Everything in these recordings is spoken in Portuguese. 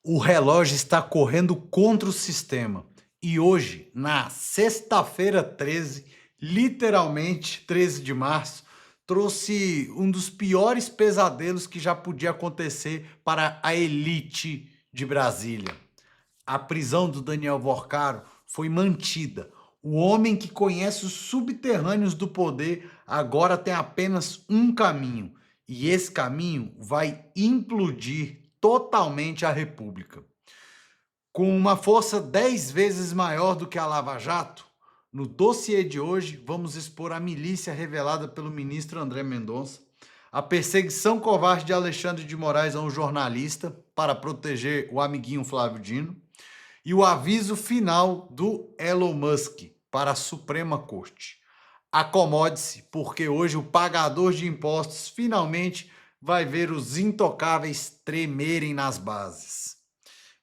O relógio está correndo contra o sistema. E hoje, na sexta-feira 13, literalmente 13 de março, trouxe um dos piores pesadelos que já podia acontecer para a elite de Brasília. A prisão do Daniel Vorcaro foi mantida. O homem que conhece os subterrâneos do poder agora tem apenas um caminho. E esse caminho vai implodir totalmente a República. Com uma força 10 vezes maior do que a Lava Jato, no dossiê de hoje vamos expor a milícia revelada pelo ministro André Mendonça, a perseguição covarde de Alexandre de Moraes a um jornalista para proteger o amiguinho Flávio Dino e o aviso final do Elon Musk para a Suprema Corte. Acomode-se, porque hoje o pagador de impostos finalmente vai ver os intocáveis tremerem nas bases.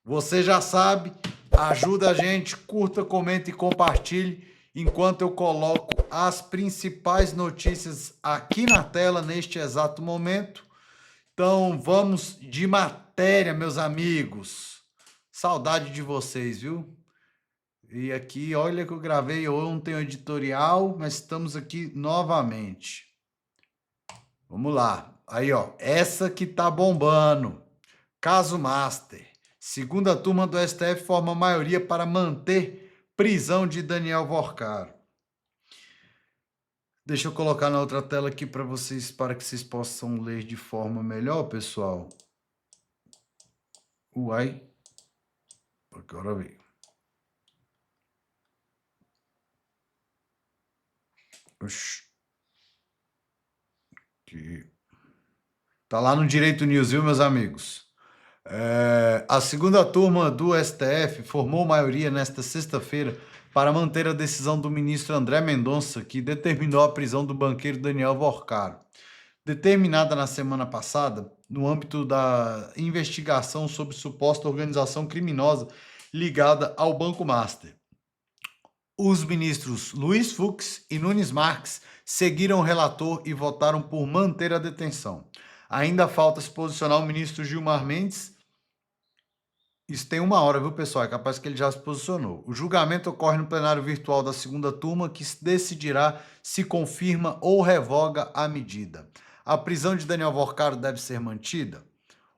Você já sabe, ajuda a gente, curta, comenta e compartilhe, enquanto eu coloco as principais notícias aqui na tela neste exato momento. Então vamos de matéria, meus amigos. Saudade de vocês, viu? E aqui, olha que eu gravei ontem o editorial, mas estamos aqui novamente. Vamos lá. Aí, ó, essa que tá bombando. Caso Master. Segunda turma do STF forma maioria para manter prisão de Daniel Vorcaro. Deixa eu colocar na outra tela aqui para vocês, para que vocês possam ler de forma melhor, pessoal. Uai. Agora veio. Oxi. Aqui. Tá lá no Direito News, viu, meus amigos? A segunda turma do STF formou maioria nesta sexta-feira para manter a decisão do ministro André Mendonça, que determinou a prisão do banqueiro Daniel Vorcaro, determinada na semana passada no âmbito da investigação sobre suposta organização criminosa ligada ao Banco Master. Os ministros Luiz Fux e Nunes Marques seguiram o relator e votaram por manter a detenção. Ainda falta se posicionar o ministro Gilmar Mendes. Isso tem 1 hora, viu, pessoal? É capaz que ele já se posicionou. O julgamento ocorre no plenário virtual da segunda turma, que decidirá se confirma ou revoga a medida. A prisão de Daniel Vorcaro deve ser mantida?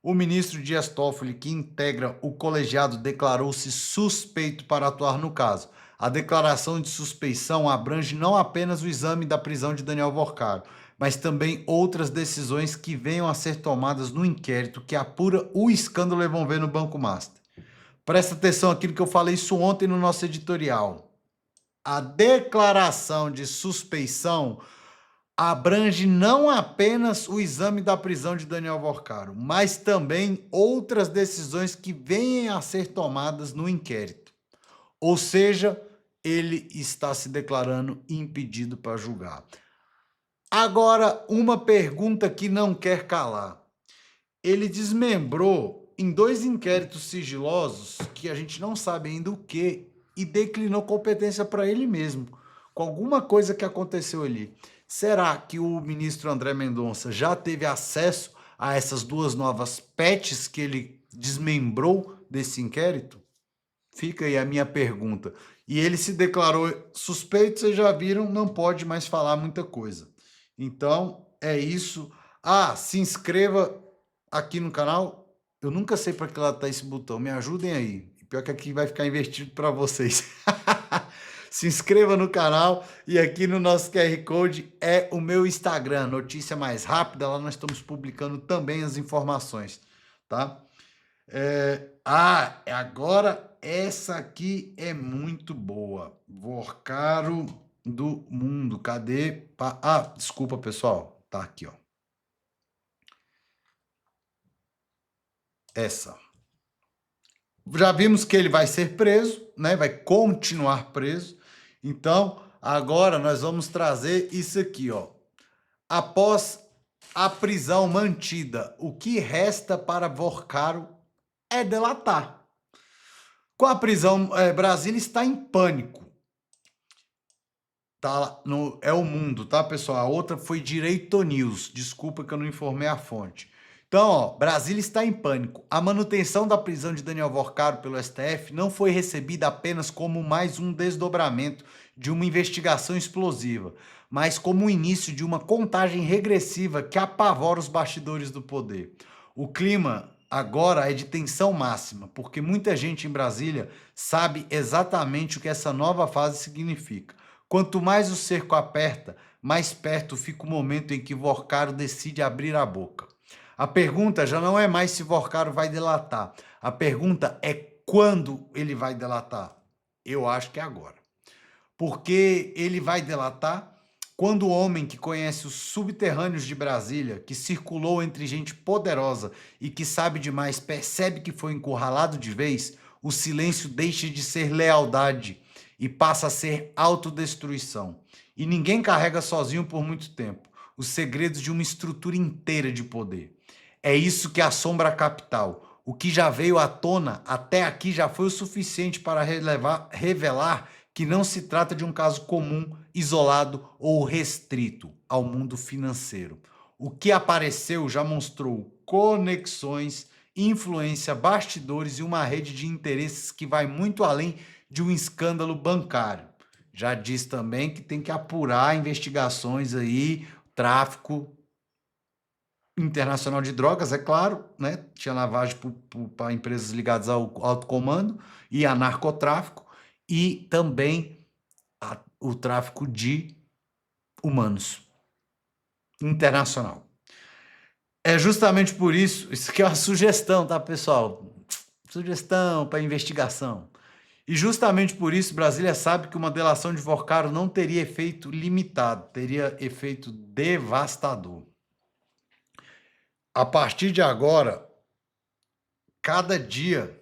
O ministro Dias Toffoli, que integra o colegiado, declarou-se suspeito para atuar no caso. A declaração de suspeição abrange não apenas o exame da prisão de Daniel Vorcaro, mas também outras decisões que venham a ser tomadas no inquérito que apura o escândalo envolvendo o Banco Master. Presta atenção àquilo que eu falei isso ontem no nosso editorial. A declaração de suspeição abrange não apenas o exame da prisão de Daniel Vorcaro, mas também outras decisões que venham a ser tomadas no inquérito. Ou seja, ele está se declarando impedido para julgar. Agora, uma pergunta que não quer calar. Ele desmembrou em 2 inquéritos sigilosos, que a gente não sabe ainda o que, e declinou competência para ele mesmo, com alguma coisa que aconteceu ali. Será que o ministro André Mendonça já teve acesso a essas 2 novas PETs que ele desmembrou desse inquérito? Fica aí a minha pergunta. E ele se declarou suspeito, vocês já viram, não pode mais falar muita coisa. Então, é isso. Se inscreva aqui no canal. Eu nunca sei para que lado tá esse botão. Me ajudem aí. Pior que aqui vai ficar invertido para vocês. Se inscreva no canal e aqui no nosso QR Code é o meu Instagram, notícia mais rápida. Lá nós estamos publicando também as informações, tá? Agora essa aqui é muito boa. Vorcaro do mundo. Cadê? Desculpa, pessoal. Tá aqui, ó. Essa. Já vimos que ele vai ser preso, né? Vai continuar preso. Então, agora nós vamos trazer isso aqui, ó. Após a prisão mantida, o que resta para Vorcaro é delatar. Com a prisão, Brasília está em pânico. Tá é o mundo, tá, pessoal? A outra foi Direito News. Desculpa que eu não informei a fonte. Então, ó, Brasília está em pânico. A manutenção da prisão de Daniel Worcaro pelo STF não foi recebida apenas como mais um desdobramento de uma investigação explosiva, mas como o início de uma contagem regressiva que apavora os bastidores do poder. O clima agora é de tensão máxima, porque muita gente em Brasília sabe exatamente o que essa nova fase significa. Quanto mais o cerco aperta, mais perto fica o momento em que Worcaro decide abrir a boca. A pergunta já não é mais se Worcaro vai delatar. A pergunta é quando ele vai delatar. Eu acho que é agora. Porque ele vai delatar quando o homem que conhece os subterrâneos de Brasília, que circulou entre gente poderosa e que sabe demais, percebe que foi encurralado de vez, o silêncio deixa de ser lealdade e passa a ser autodestruição. E ninguém carrega sozinho por muito tempo os segredos de uma estrutura inteira de poder. É isso que assombra a capital. O que já veio à tona até aqui já foi o suficiente para revelar que não se trata de um caso comum, isolado ou restrito ao mundo financeiro. O que apareceu já mostrou conexões, influência, bastidores e uma rede de interesses que vai muito além de um escândalo bancário. Já diz também que tem que apurar investigações aí, tráfico internacional de drogas, é claro, né? Tinha lavagem para empresas ligadas ao alto comando e a narcotráfico e também o tráfico de humanos internacional. É justamente por isso que é uma sugestão, tá, pessoal? Sugestão para investigação. E justamente por isso, Brasília sabe que uma delação de Worcaro não teria efeito limitado, teria efeito devastador. A partir de agora, cada dia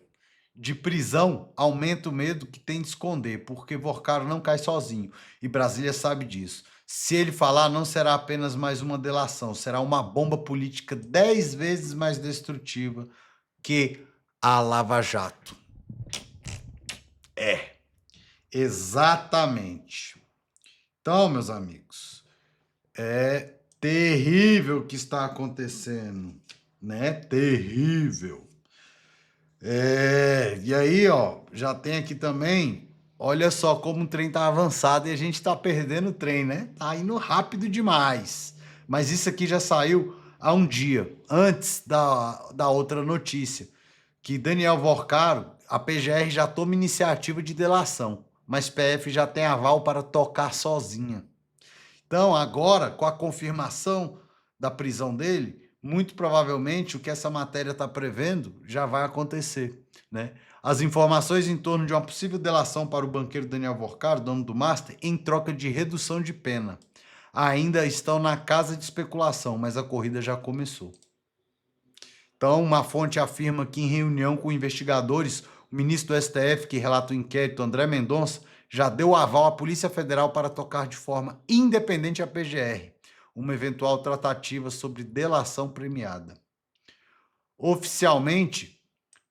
de prisão aumenta o medo que tem de esconder, porque Worcaro não cai sozinho e Brasília sabe disso. Se ele falar, não será apenas mais uma delação, será uma bomba política 10 vezes mais destrutiva que a Lava Jato. É, exatamente. Então, meus amigos, é terrível o que está acontecendo, né? Terrível. E aí, ó, já tem aqui também, olha só como o trem tá avançado e a gente tá perdendo o trem, né? Tá indo rápido demais. Mas isso aqui já saiu há um dia, antes da outra notícia, que Daniel Worcaro, a PGR já toma iniciativa de delação, mas PF já tem aval para tocar sozinha. Então, agora, com a confirmação da prisão dele, muito provavelmente o que essa matéria está prevendo já vai acontecer, né? As informações em torno de uma possível delação para o banqueiro Daniel Worcaro, dono do Master, em troca de redução de pena, ainda estão na casa de especulação, mas a corrida já começou. Então, uma fonte afirma que em reunião com investigadores, o ministro do STF, que relata o inquérito, André Mendonça, já deu aval à Polícia Federal para tocar de forma independente a PGR, uma eventual tratativa sobre delação premiada. Oficialmente,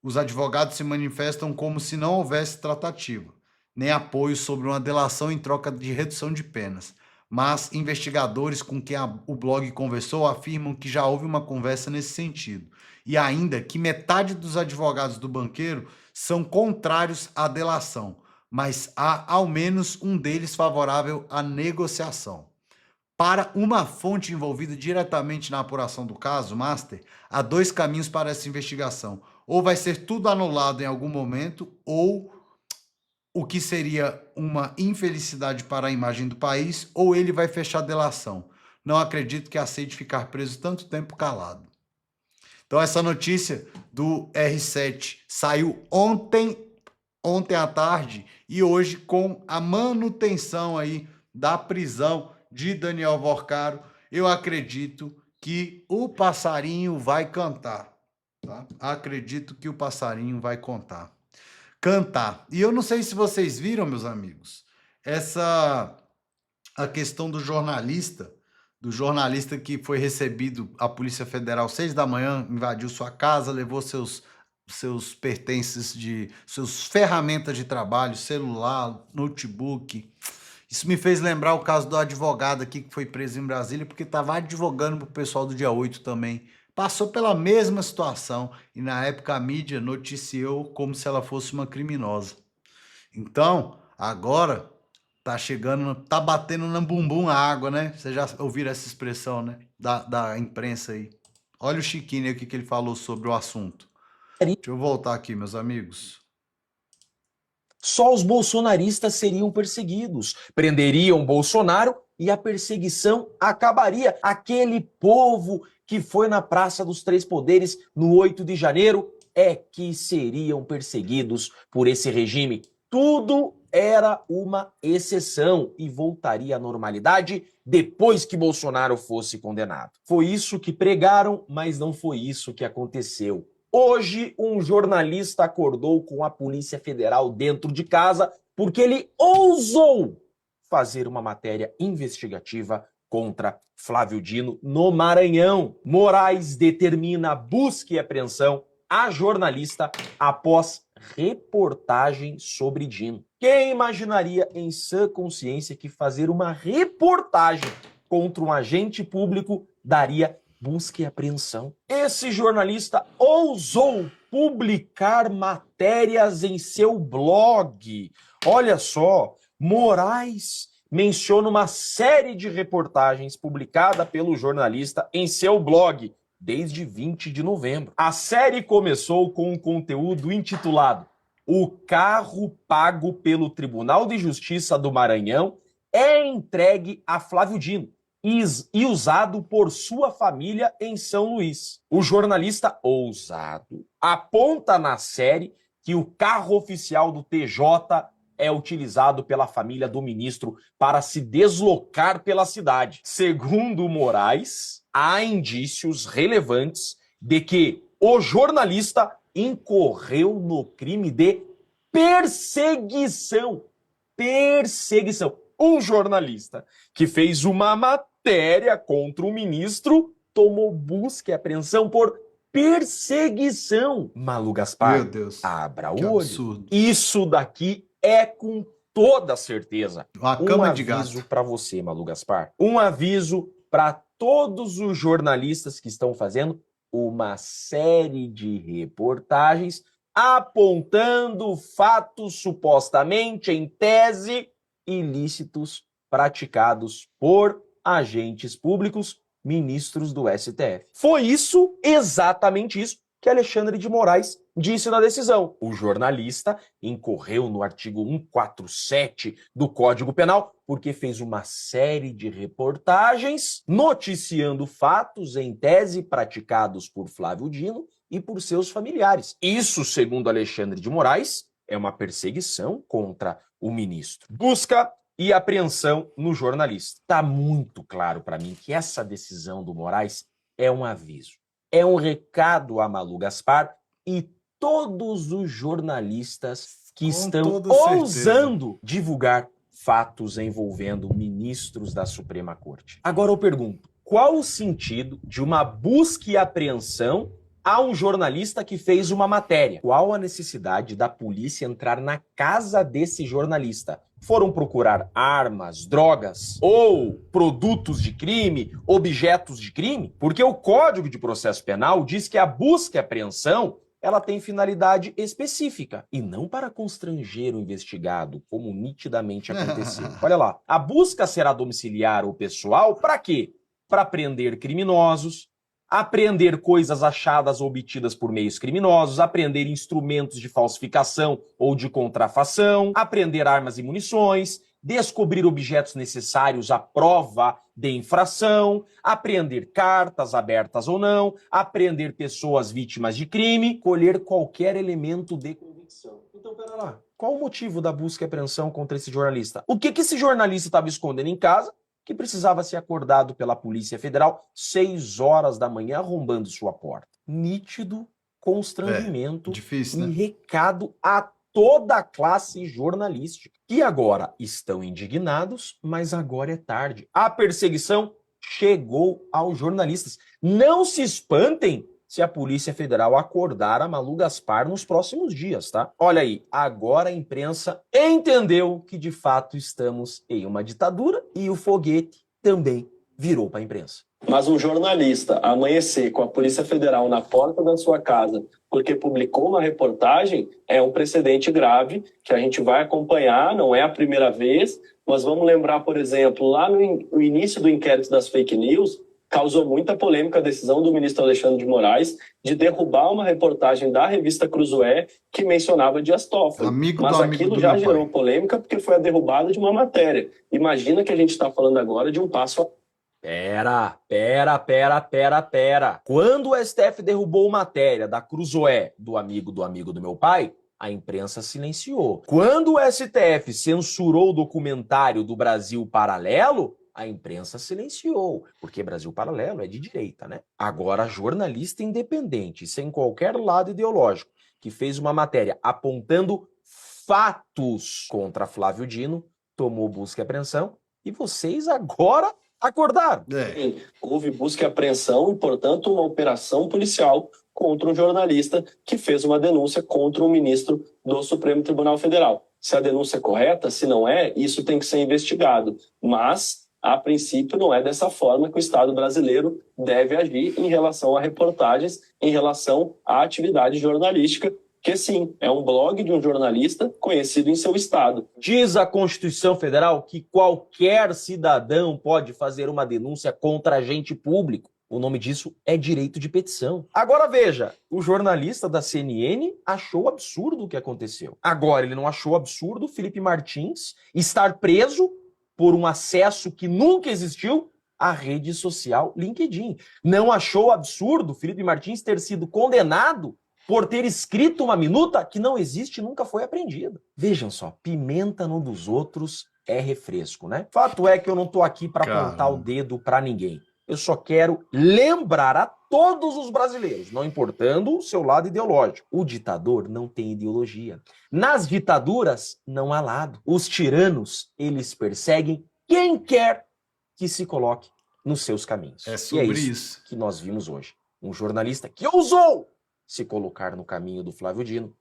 os advogados se manifestam como se não houvesse tratativa, nem apoio sobre uma delação em troca de redução de penas. Mas investigadores com quem o blog conversou afirmam que já houve uma conversa nesse sentido. E ainda que metade dos advogados do banqueiro são contrários à delação, mas há ao menos um deles favorável à negociação. Para uma fonte envolvida diretamente na apuração do caso, Master, há dois caminhos para essa investigação. Ou vai ser tudo anulado em algum momento, ou o que seria uma infelicidade para a imagem do país, ou ele vai fechar a delação. Não acredito que aceite ficar preso tanto tempo calado. Então, essa notícia do R7 saiu ontem à tarde, e hoje com a manutenção aí da prisão de Daniel Worcaro, eu acredito que o passarinho vai cantar. Tá? Acredito que o passarinho vai cantar. E eu não sei se vocês viram, meus amigos, a questão do jornalista que foi recebido a Polícia Federal 6 da manhã, invadiu sua casa, levou seus pertences suas ferramentas de trabalho, celular, notebook. Isso me fez lembrar o caso do advogado aqui que foi preso em Brasília, porque estava advogando para o pessoal do Dia 8 também, passou pela mesma situação e na época a mídia noticiou como se ela fosse uma criminosa. Então, agora tá chegando, tá batendo na bumbum a água, né? Vocês já ouviram essa expressão, né? Da imprensa aí. Olha o Chiquinho aqui que ele falou sobre o assunto. Deixa eu voltar aqui, meus amigos. Só os bolsonaristas seriam perseguidos. Prenderiam Bolsonaro e a perseguição acabaria. Aquele povo que foi na Praça dos Três Poderes no 8 de janeiro é que seriam perseguidos por esse regime. Tudo era uma exceção e voltaria à normalidade depois que Bolsonaro fosse condenado. Foi isso que pregaram, mas não foi isso que aconteceu. Hoje, um jornalista acordou com a Polícia Federal dentro de casa porque ele ousou fazer uma matéria investigativa contra Flávio Dino no Maranhão. Moraes determina busca e apreensão a jornalista após reportagem sobre Dino. Quem imaginaria em sã consciência que fazer uma reportagem contra um agente público daria busca e apreensão? Esse jornalista ousou publicar matérias em seu blog. Olha só, Moraes menciona uma série de reportagens publicada pelo jornalista em seu blog desde 20 de novembro. A série começou com um conteúdo intitulado "O carro pago pelo Tribunal de Justiça do Maranhão é entregue a Flávio Dino e usado por sua família em São Luís". O jornalista ousado aponta na série que o carro oficial do TJ é utilizado pela família do ministro para se deslocar pela cidade. Segundo Moraes, há indícios relevantes de que o jornalista incorreu no crime de perseguição. Perseguição. Um jornalista que fez uma matéria contra o ministro tomou busca e apreensão por perseguição. Malu Gaspar, Meu Deus, abra que o olho. absurdo. Isso daqui é com toda certeza Uma um cama de aviso gato. para você, Malu Gaspar. Um aviso para todos os jornalistas que estão fazendo uma série de reportagens apontando fatos supostamente, em tese, ilícitos praticados por agentes públicos, ministros do STF. Foi isso, exatamente isso, que Alexandre de Moraes disse na decisão. O jornalista incorreu no artigo 147 do Código Penal porque fez uma série de reportagens noticiando fatos em tese praticados por Flávio Dino e por seus familiares. Isso, segundo Alexandre de Moraes, é uma perseguição contra o ministro. Busca e apreensão no jornalista. Está muito claro para mim que essa decisão do Moraes é um aviso. É um recado a Malu Gaspar e todos os jornalistas que estão ousando divulgar fatos envolvendo ministros da Suprema Corte. Agora eu pergunto, qual o sentido de uma busca e apreensão a um jornalista que fez uma matéria? Qual a necessidade da polícia entrar na casa desse jornalista? Foram procurar armas, drogas ou produtos de crime, objetos de crime? Porque o Código de Processo Penal diz que a busca e apreensão ela tem finalidade específica e não para constranger o investigado, como nitidamente aconteceu. Olha lá, a busca será domiciliar ou pessoal para quê? Para prender criminosos, apreender coisas achadas ou obtidas por meios criminosos, apreender instrumentos de falsificação ou de contrafação, apreender armas e munições, descobrir objetos necessários à prova de infração, apreender cartas abertas ou não, apreender pessoas vítimas de crime, colher qualquer elemento de convicção. Então, pera lá. Qual o motivo da busca e apreensão contra esse jornalista? O que esse jornalista estava escondendo em casa que precisava ser acordado pela Polícia Federal 6 horas da manhã arrombando sua porta? Nítido constrangimento difícil, e né? recado a toda a classe jornalística, que agora estão indignados, mas agora é tarde. A perseguição chegou aos jornalistas. Não se espantem se a Polícia Federal acordar a Malu Gaspar nos próximos dias, tá? Olha aí, agora a imprensa entendeu que de fato estamos em uma ditadura e o foguete também virou para a imprensa. Mas um jornalista amanhecer com a Polícia Federal na porta da sua casa porque publicou uma reportagem é um precedente grave que a gente vai acompanhar, não é a primeira vez, mas vamos lembrar, por exemplo, lá no início do inquérito das fake news, causou muita polêmica a decisão do ministro Alexandre de Moraes de derrubar uma reportagem da revista Cruzoé que mencionava Dias Toffoli. Mas aquilo já gerou polêmica porque foi a derrubada de uma matéria. Imagina que a gente está falando agora de um passo... Pera. Quando o STF derrubou matéria da Cruzoé, do amigo do meu pai, a imprensa silenciou. Quando o STF censurou o documentário do Brasil Paralelo, a imprensa silenciou, porque Brasil Paralelo é de direita, né? Agora, jornalista independente, sem qualquer lado ideológico, que fez uma matéria apontando fatos contra Flávio Dino, tomou busca e apreensão, e vocês agora acordaram. Houve busca e apreensão e, portanto, uma operação policial contra um jornalista que fez uma denúncia contra um ministro do Supremo Tribunal Federal. Se a denúncia é correta, se não é, isso tem que ser investigado. Mas, a princípio, não é dessa forma que o Estado brasileiro deve agir em relação a reportagens, em relação à atividade jornalística, que sim, é um blog de um jornalista conhecido em seu estado. Diz a Constituição Federal que qualquer cidadão pode fazer uma denúncia contra agente público. O nome disso é direito de petição. Agora veja, o jornalista da CNN achou absurdo o que aconteceu. Agora ele não achou absurdo Felipe Martins estar preso por um acesso que nunca existiu à rede social LinkedIn. Não achou absurdo Felipe Martins ter sido condenado por ter escrito uma minuta que não existe e nunca foi apreendida. Vejam só, pimenta no dos outros é refresco, né? Fato é que eu não tô aqui para apontar o dedo para ninguém. Eu só quero lembrar a todos os brasileiros, não importando o seu lado ideológico. O ditador não tem ideologia. Nas ditaduras, não há lado. Os tiranos, eles perseguem quem quer que se coloque nos seus caminhos. É sobre isso que nós vimos hoje. Um jornalista que ousou se colocar no caminho do Flávio Dino,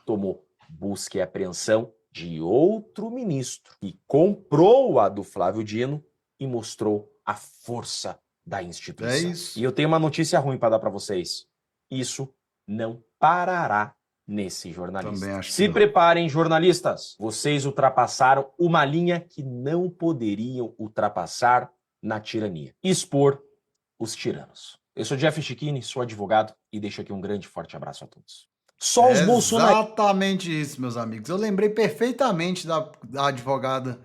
tomou busca e apreensão de outro ministro que comprou a do Flávio Dino e mostrou a força da instituição. É isso. E eu tenho uma notícia ruim para dar para vocês. Isso não parará nesse jornalista. Também acho que Se não. preparem, jornalistas. Vocês ultrapassaram uma linha que não poderiam ultrapassar na tirania. Expor os tiranos. Eu sou Jeff Chiquini, sou advogado e deixo aqui um grande forte abraço a todos. Só os bolsonaristas. Exatamente isso, meus amigos. Eu lembrei perfeitamente da advogada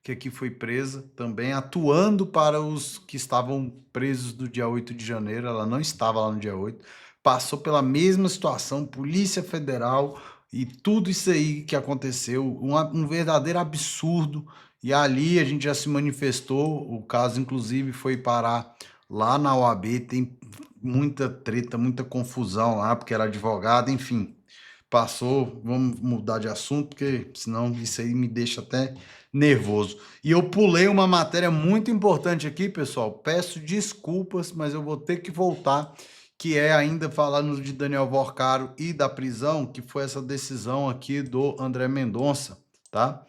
que aqui foi presa, também atuando para os que estavam presos do dia 8 de janeiro. Ela não estava lá no dia 8. Passou pela mesma situação, Polícia Federal e tudo isso aí que aconteceu. Um verdadeiro absurdo. E ali a gente já se manifestou. O caso, inclusive, foi parar lá na OAB, tem muita treta, muita confusão lá, porque era advogado, enfim. Passou, vamos mudar de assunto, porque senão isso aí me deixa até nervoso. E eu pulei uma matéria muito importante aqui, pessoal. Peço desculpas, mas eu vou ter que voltar, que é ainda falando de Daniel Vorcaro e da prisão, que foi essa decisão aqui do André Mendonça, tá?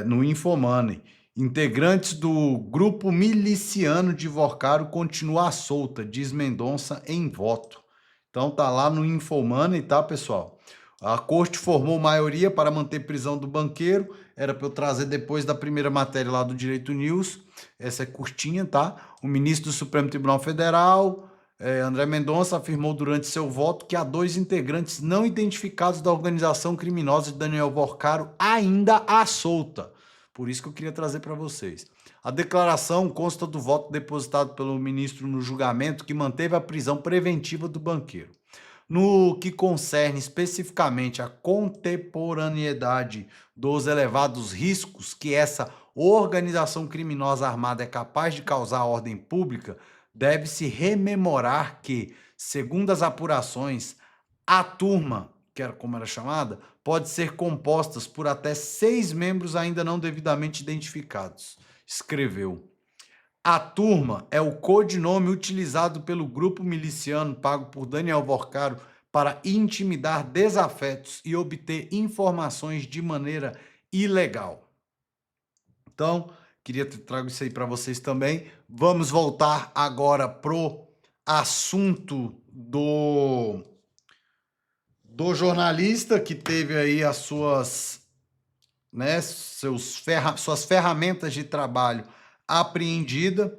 No Infomoney. Integrantes do grupo miliciano de Vorcaro continuam à solta, diz Mendonça em voto. Então tá lá no Infomoney, tá, pessoal? A corte formou maioria para manter prisão do banqueiro. Era para eu trazer depois da primeira matéria lá do Direito News. Essa é curtinha, tá? O ministro do Supremo Tribunal Federal, André Mendonça, afirmou durante seu voto que há 2 integrantes não identificados da organização criminosa de Daniel Vorcaro ainda à solta. Por isso que eu queria trazer para vocês. A declaração consta do voto depositado pelo ministro no julgamento que manteve a prisão preventiva do banqueiro. No que concerne especificamente a contemporaneidade dos elevados riscos que essa organização criminosa armada é capaz de causar à ordem pública, deve-se rememorar que, segundo as apurações, a turma, que era como era chamada, pode ser composta por até 6 membros ainda não devidamente identificados. Escreveu. A turma é o codinome utilizado pelo grupo miliciano pago por Daniel Vorcaro para intimidar desafetos e obter informações de maneira ilegal. Então, Queria ter trago isso aí para vocês também. Vamos voltar agora pro assunto do jornalista que teve aí as suas, né, suas ferramentas de trabalho apreendida.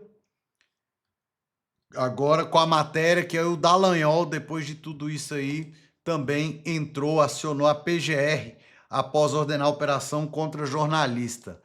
Agora com a matéria que é o Dallagnol, depois de tudo isso aí, também entrou, acionou a PGR após ordenar a operação contra jornalista.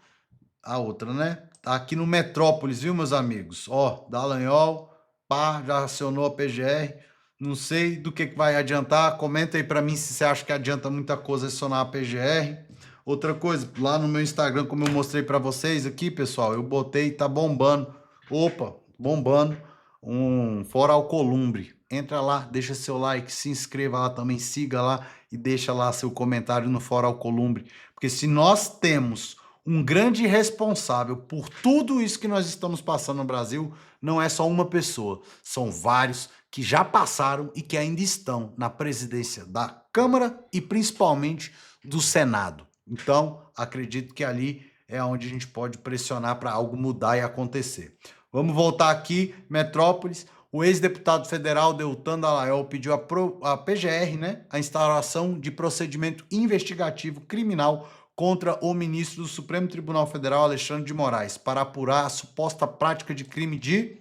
A outra, né? Tá aqui no Metrópolis, viu, meus amigos? Ó, Dallagnol, pá, já acionou a PGR. Não sei do que vai adiantar. Comenta aí para mim se você acha que adianta muita coisa acionar a PGR. Outra coisa, lá no meu Instagram, como eu mostrei para vocês aqui, pessoal, eu botei, tá bombando. Opa, bombando um Fora Alcolumbre. Entra lá, deixa seu like, se inscreva lá também, siga lá e deixa lá seu comentário no Fora Alcolumbre. Porque se nós temos um grande responsável por tudo isso que nós estamos passando no Brasil, não é só uma pessoa, são vários que já passaram e que ainda estão na presidência da Câmara e principalmente do Senado. Então, acredito que ali é onde a gente pode pressionar para algo mudar e acontecer. Vamos voltar aqui, Metrópolis. O ex-deputado federal Deltan Dallagnol pediu à PGR, né, a instauração de procedimento investigativo criminal contra o ministro do Supremo Tribunal Federal, Alexandre de Moraes, para apurar a suposta prática de crime de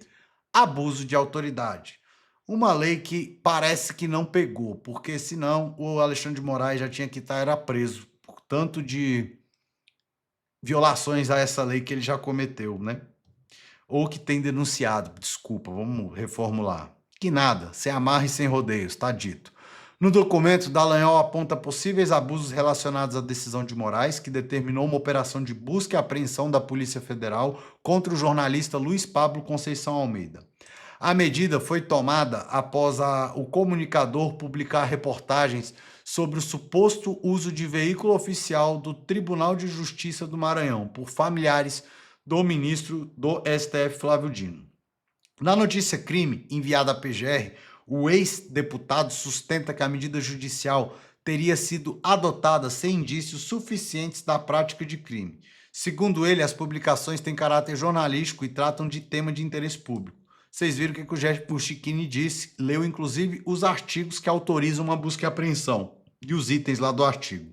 abuso de autoridade. Uma lei que parece que não pegou, porque senão o Alexandre de Moraes já tinha que era preso por tanto de violações a essa lei que ele já cometeu, né? Ou que tem denunciado, desculpa, vamos reformular. Que nada, sem amarra e sem rodeios, tá dito. No documento, Dallagnol aponta possíveis abusos relacionados à decisão de Moraes, que determinou uma operação de busca e apreensão da Polícia Federal contra o jornalista Luiz Pablo Conceição Almeida. A medida foi tomada após o comunicador publicar reportagens sobre o suposto uso de veículo oficial do Tribunal de Justiça do Maranhão por familiares do ministro do STF, Flávio Dino. Na notícia crime enviada à PGR, o ex-deputado sustenta que a medida judicial teria sido adotada sem indícios suficientes da prática de crime. Segundo ele, as publicações têm caráter jornalístico e tratam de tema de interesse público. Vocês viram o que o Chiquini disse, leu inclusive os artigos que autorizam uma busca e apreensão e os itens lá do artigo.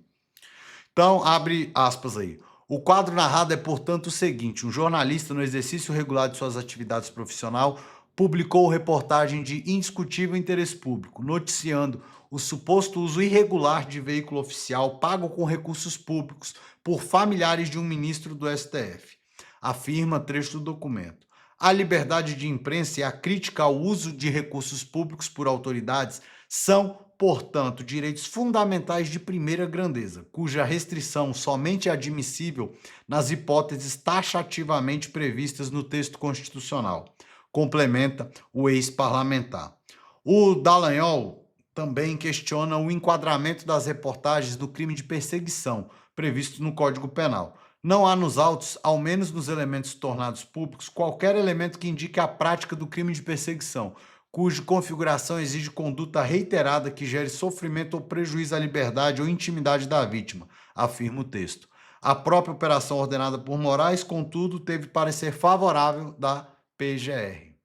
Então, abre aspas aí. O quadro narrado é, portanto, o seguinte: um jornalista, no exercício regular de suas atividades profissionais, publicou reportagem de indiscutível interesse público, noticiando o suposto uso irregular de veículo oficial pago com recursos públicos por familiares de um ministro do STF. Afirma trecho do documento. A liberdade de imprensa e a crítica ao uso de recursos públicos por autoridades são, portanto, direitos fundamentais de primeira grandeza, cuja restrição somente é admissível nas hipóteses taxativamente previstas no texto constitucional, complementa o ex-parlamentar. O Dallagnol também questiona o enquadramento das reportagens do crime de perseguição, previsto no Código Penal. Não há nos autos, ao menos nos elementos tornados públicos, qualquer elemento que indique a prática do crime de perseguição, cuja configuração exige conduta reiterada que gere sofrimento ou prejuízo à liberdade ou intimidade da vítima, afirma o texto. A própria operação ordenada por Moraes, contudo, teve parecer favorável da PGR.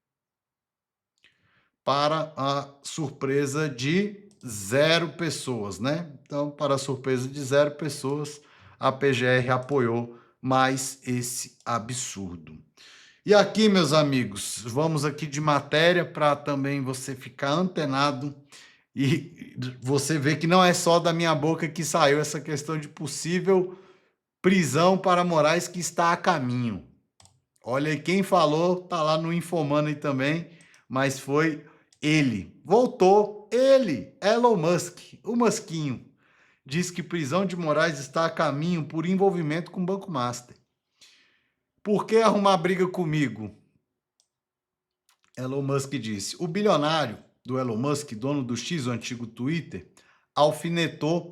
Para a surpresa de 0 pessoas, né? Então, para a surpresa de 0 pessoas, a PGR apoiou mais esse absurdo. E aqui, meus amigos, vamos aqui de matéria para também você ficar antenado e você ver que não é só da minha boca que saiu essa questão de possível prisão para Moraes que está a caminho. Olha aí, quem falou, tá lá no Infomano aí também, mas foi ele. Voltou, ele, Elon Musk, o Musquinho. Diz que prisão de Moraes está a caminho por envolvimento com o Banco Master. Por que arrumar briga comigo? Elon Musk disse. O bilionário do Elon Musk, dono do X, o antigo Twitter, alfinetou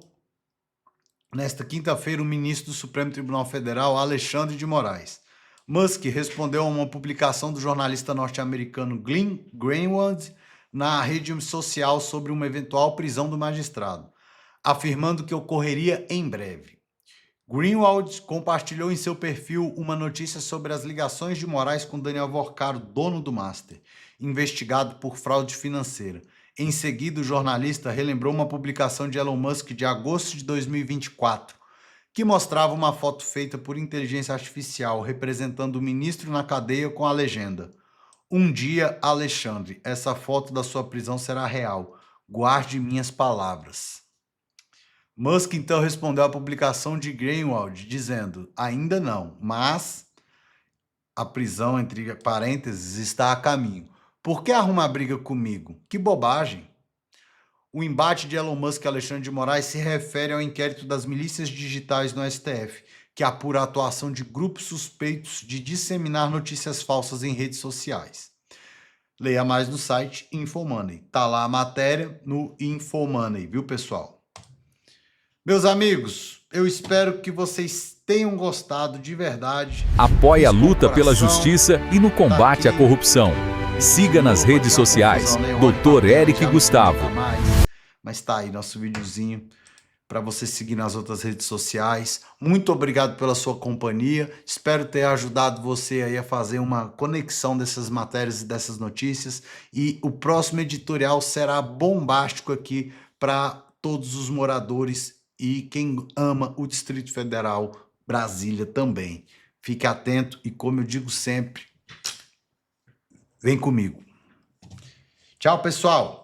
nesta quinta-feira o ministro do Supremo Tribunal Federal, Alexandre de Moraes. Musk respondeu a uma publicação do jornalista norte-americano Glenn Greenwald na rede social sobre uma eventual prisão do magistrado, afirmando que ocorreria em breve. Greenwald compartilhou em seu perfil uma notícia sobre as ligações de Moraes com Daniel Vorcaro, dono do Master, investigado por fraude financeira. Em seguida, o jornalista relembrou uma publicação de Elon Musk de agosto de 2024, que mostrava uma foto feita por inteligência artificial representando o ministro na cadeia com a legenda: "Um dia, Alexandre, essa foto da sua prisão será real. Guarde minhas palavras." Musk então respondeu à publicação de Greenwald, dizendo: "Ainda não, mas a prisão, entre parênteses, está a caminho. Por que arruma briga comigo? Que bobagem." O embate de Elon Musk e Alexandre de Moraes se refere ao inquérito das milícias digitais no STF, que apura a atuação de grupos suspeitos de disseminar notícias falsas em redes sociais. Leia mais no site Infomoney. Tá lá a matéria no Infomoney, viu, pessoal? Meus amigos, eu espero que vocês tenham gostado de verdade. Apoie a Fiz com luta pela coração. justiça e no combate à aqui. corrupção. Siga nas redes sociais, Dr. Eric Gustavo. Mas tá aí nosso videozinho para você seguir nas outras redes sociais. Muito obrigado pela sua companhia. Espero ter ajudado você aí a fazer uma conexão dessas matérias e dessas notícias. E o próximo editorial será bombástico aqui para todos os moradores e quem ama o Distrito Federal, Brasília também. Fique atento e, como eu digo sempre, vem comigo. Tchau, pessoal!